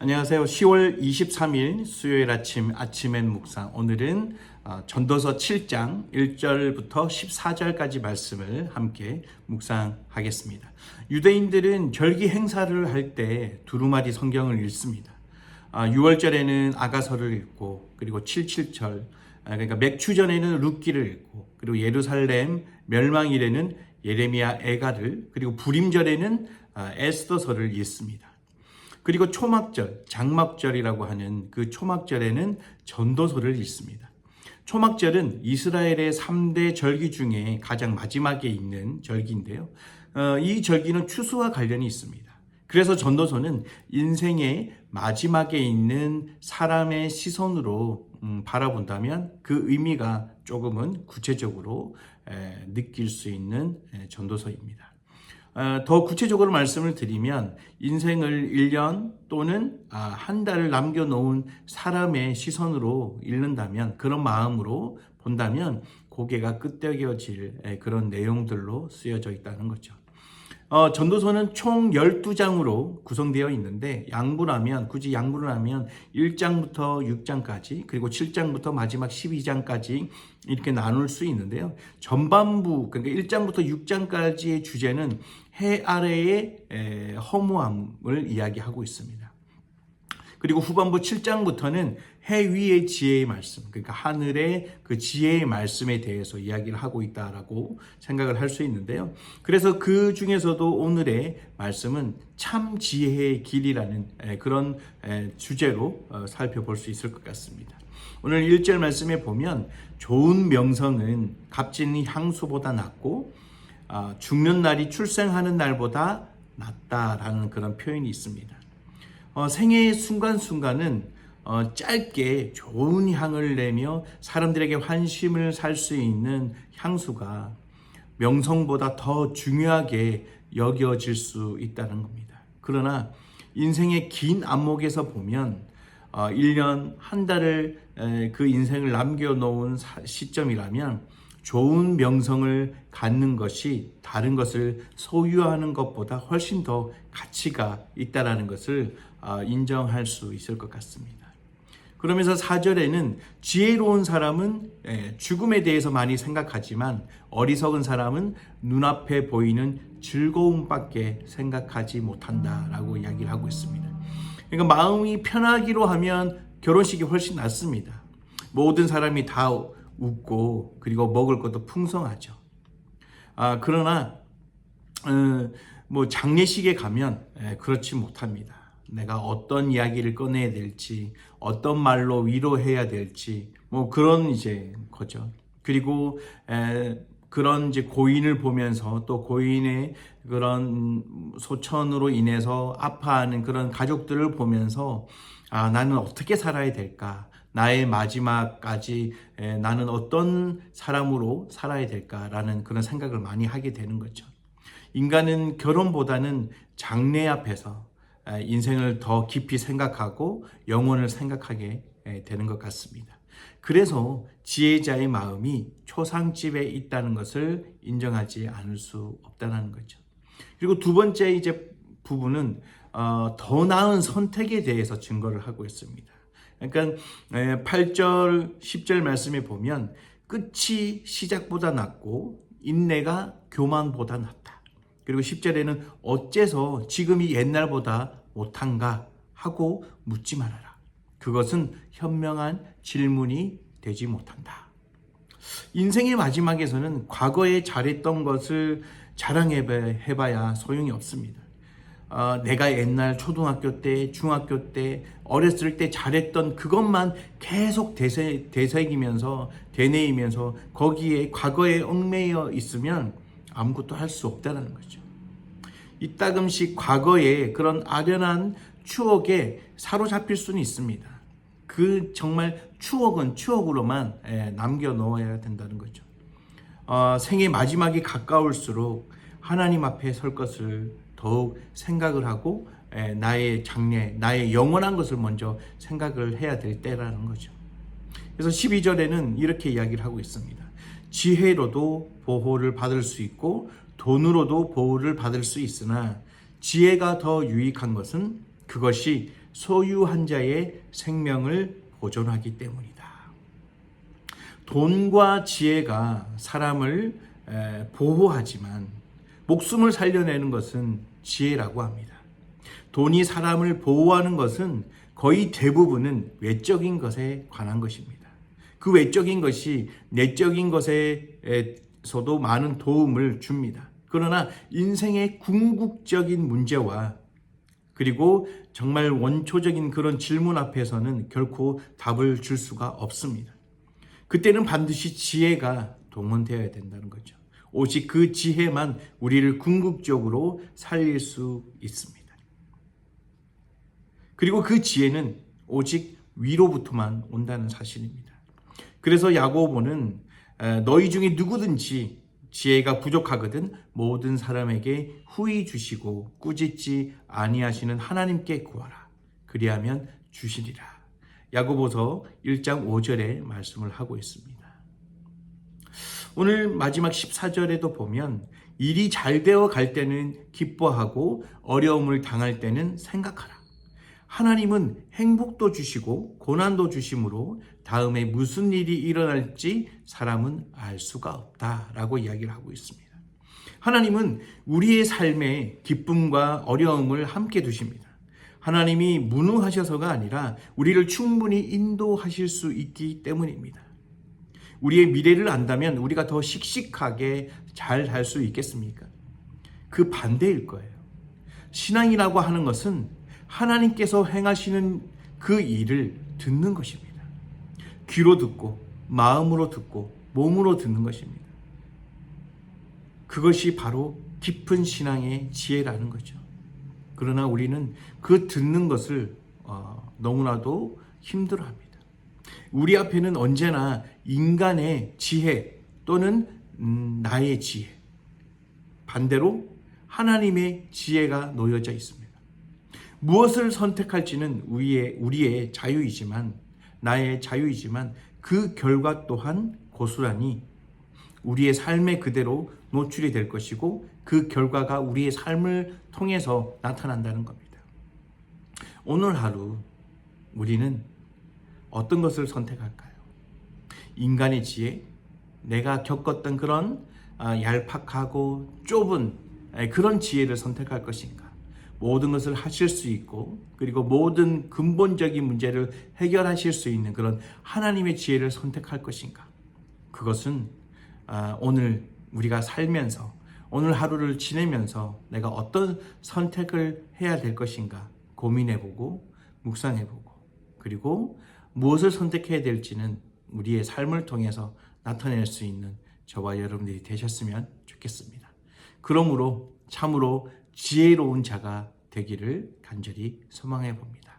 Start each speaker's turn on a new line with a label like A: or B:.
A: 안녕하세요. 10월 23일 수요일 아침엔 묵상. 오늘은 전도서 7장 1절부터 14절까지 말씀을 함께 묵상하겠습니다. 유대인들은 절기 행사를 할 때 두루마리 성경을 읽습니다. 6월절에는 아가서를 읽고, 그리고 77절, 그러니까 맥추전에는 룻기를 읽고, 그리고 예루살렘 멸망일에는 예레미야 애가를, 그리고 부림절에는 에스더서를 읽습니다. 그리고 초막절, 장막절이라고 하는 그 초막절에는 전도서를 읽습니다. 초막절은 이스라엘의 3대 절기 중에 가장 마지막에 있는 절기인데요. 이 절기는 추수와 관련이 있습니다. 그래서 전도서는 인생의 마지막에 있는 사람의 시선으로 바라본다면 그 의미가 조금은 구체적으로 느낄 수 있는 전도서입니다. 더 구체적으로 말씀을 드리면 인생을 1년 또는 한 달을 남겨놓은 사람의 시선으로 읽는다면, 그런 마음으로 본다면 고개가 끄덕여질 그런 내용들로 쓰여져 있다는 거죠. 전도서는 총 12장으로 구성되어 있는데 굳이 양분을 하면 1장부터 6장까지, 그리고 7장부터 마지막 12장까지 이렇게 나눌 수 있는데요. 전반부, 그러니까 1장부터 6장까지의 주제는 해 아래의 허무함을 이야기하고 있습니다. 그리고 후반부 7장부터는 해 위의 지혜의 말씀, 그러니까 하늘의 그 지혜의 말씀에 대해서 이야기를 하고 있다라고 생각을 할 수 있는데요. 그래서 그 중에서도 오늘의 말씀은 참 지혜의 길이라는 그런 주제로 살펴볼 수 있을 것 같습니다. 오늘 1절 말씀에 보면 좋은 명성은 값진 향수보다 낫고 죽는 날이 출생하는 날보다 낫다라는 그런 표현이 있습니다. 생애의 순간순간은 짧게 좋은 향을 내며 사람들에게 환심을 살 수 있는 향수가 명성보다 더 중요하게 여겨질 수 있다는 겁니다. 그러나 인생의 긴 안목에서 보면 1년, 한 달을 그 인생을 남겨놓은 시점이라면 좋은 명성을 갖는 것이 다른 것을 소유하는 것보다 훨씬 더 가치가 있다는 것을 인정할 수 있을 것 같습니다. 그러면서 4절에는 지혜로운 사람은 죽음에 대해서 많이 생각하지만 어리석은 사람은 눈앞에 보이는 즐거움밖에 생각하지 못한다라고 이야기를 하고 있습니다. 그러니까 마음이 편하기로 하면 결혼식이 훨씬 낫습니다. 모든 사람이 다 웃고, 그리고 먹을 것도 풍성하죠. 그러나 장례식에 가면 그렇지 못합니다. 내가 어떤 이야기를 꺼내야 될지, 어떤 말로 위로해야 될지, 그런 거죠. 그리고 그런 고인을 보면서, 또 고인의 그런 소천으로 인해서 아파하는 그런 가족들을 보면서 나는 어떻게 살아야 될까? 나의 마지막까지 나는 어떤 사람으로 살아야 될까라는 그런 생각을 많이 하게 되는 거죠. 인간은 결혼보다는 장래 앞에서 인생을 더 깊이 생각하고 영혼을 생각하게 되는 것 같습니다. 그래서 지혜자의 마음이 초상집에 있다는 것을 인정하지 않을 수 없다는 거죠. 그리고 두 번째 부분은 더 나은 선택에 대해서 증거를 하고 있습니다. 그러니까 8절, 10절 말씀에 보면 끝이 시작보다 낫고 인내가 교만보다 낫다. 그리고 10절에는 어째서 지금이 옛날보다 못한가 하고 묻지 말아라. 그것은 현명한 질문이 되지 못한다. 인생의 마지막에서는 과거에 잘했던 것을 자랑해봐야 소용이 없습니다. 내가 옛날 초등학교 때, 중학교 때, 어렸을 때 잘했던 그것만 계속 되새기면서, 되뇌이면서 거기에 과거에 얽매여 있으면 아무것도 할 수 없다는 거죠. 이따금씩 과거의 그런 아련한 추억에 사로잡힐 수는 있습니다. 그 정말 추억은 추억으로만 남겨놓아야 된다는 거죠. 생의 마지막이 가까울수록 하나님 앞에 설 것을 더욱 생각을 하고 나의 장래, 나의 영원한 것을 먼저 생각을 해야 될 때라는 거죠. 그래서 12절에는 이렇게 이야기를 하고 있습니다. 지혜로도 보호를 받을 수 있고 돈으로도 보호를 받을 수 있으나 지혜가 더 유익한 것은 그것이 소유한 자의 생명을 보존하기 때문이다. 돈과 지혜가 사람을 보호하지만 목숨을 살려내는 것은 지혜라고 합니다. 돈이 사람을 보호하는 것은 거의 대부분은 외적인 것에 관한 것입니다. 그 외적인 것이 내적인 것에서도 많은 도움을 줍니다. 그러나 인생의 궁극적인 문제와 그리고 정말 원초적인 그런 질문 앞에서는 결코 답을 줄 수가 없습니다. 그때는 반드시 지혜가 동원되어야 된다는 거죠. 오직 그 지혜만 우리를 궁극적으로 살릴 수 있습니다. 그리고 그 지혜는 오직 위로부터만 온다는 사실입니다. 그래서 야고보는 너희 중에 누구든지 지혜가 부족하거든 모든 사람에게 후히 주시고 꾸짖지 아니하시는 하나님께 구하라. 그리하면 주시리라. 야고보서 1장 5절에 말씀을 하고 있습니다. 오늘 마지막 14절에도 보면 일이 잘 되어 갈 때는 기뻐하고 어려움을 당할 때는 생각하라. 하나님은 행복도 주시고 고난도 주심으로 다음에 무슨 일이 일어날지 사람은 알 수가 없다라고 이야기를 하고 있습니다. 하나님은 우리의 삶에 기쁨과 어려움을 함께 두십니다. 하나님이 무능하셔서가 아니라 우리를 충분히 인도하실 수 있기 때문입니다. 우리의 미래를 안다면 우리가 더 씩씩하게 잘 할 수 있겠습니까? 그 반대일 거예요. 신앙이라고 하는 것은 하나님께서 행하시는 그 일을 듣는 것입니다. 귀로 듣고 마음으로 듣고 몸으로 듣는 것입니다. 그것이 바로 깊은 신앙의 지혜라는 거죠. 그러나 우리는 그 듣는 것을 너무나도 힘들어합니다. 우리 앞에는 언제나 인간의 지혜 또는 나의 지혜, 반대로 하나님의 지혜가 놓여져 있습니다. 무엇을 선택할지는 우리의 자유이지만, 나의 자유이지만 그 결과 또한 고스란히 우리의 삶의 그대로 노출이 될 것이고 그 결과가 우리의 삶을 통해서 나타난다는 겁니다. 오늘 하루 우리는 어떤 것을 선택할까요? 인간의 지혜, 내가 겪었던 그런 얄팍하고 좁은 그런 지혜를 선택할 것인가? 모든 것을 하실 수 있고 그리고 모든 근본적인 문제를 해결하실 수 있는 그런 하나님의 지혜를 선택할 것인가? 그것은 오늘 우리가 살면서 오늘 하루를 지내면서 내가 어떤 선택을 해야 될 것인가 고민해보고 묵상해보고 그리고 무엇을 선택해야 될지는 우리의 삶을 통해서 나타낼 수 있는 저와 여러분들이 되셨으면 좋겠습니다. 그러므로 참으로 지혜로운 자가 되기를 간절히 소망해 봅니다.